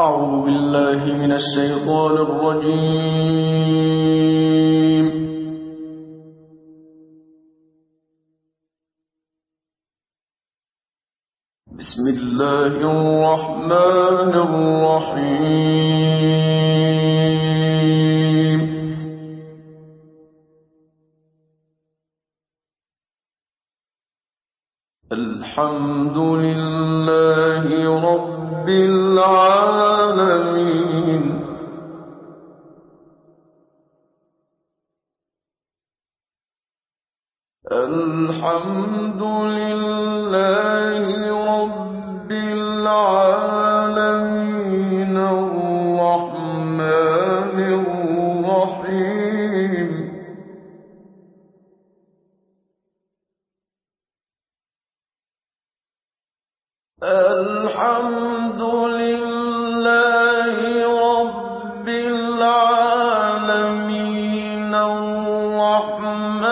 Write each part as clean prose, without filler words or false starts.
أعوذ بالله من الشيطان الرجيم. بسم الله الرحمن الرحيم. الحمد لله رب العالمين. الحمد لله رب العالمين الرحمن الرحيم. الحمد لله رب العالمين الرحمن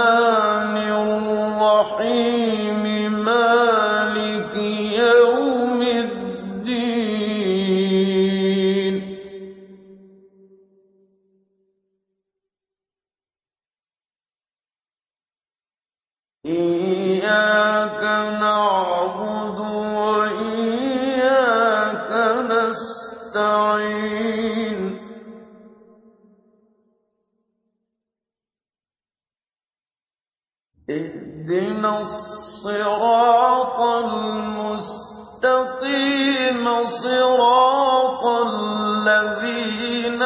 الرحيم مالك يوم الدين. إياك نعبد وإياك نستعين. اهدنا الصراط المستقيم صراط الذين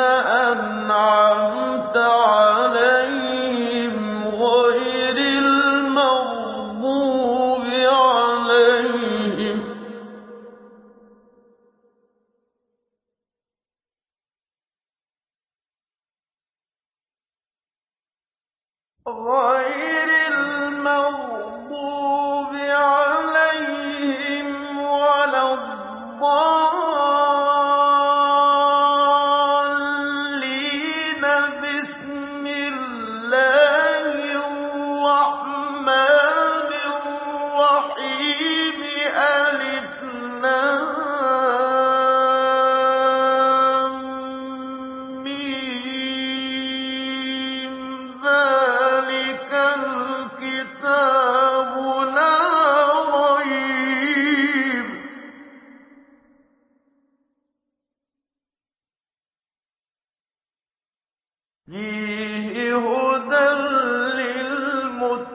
أنعمت عليهم غير المغضوب عليهم ولا الضالين. بسم الله الرحمن الرحيم. ألف لام ميم. ذلك الكتاب لا ريب فيه هدى للمتقين.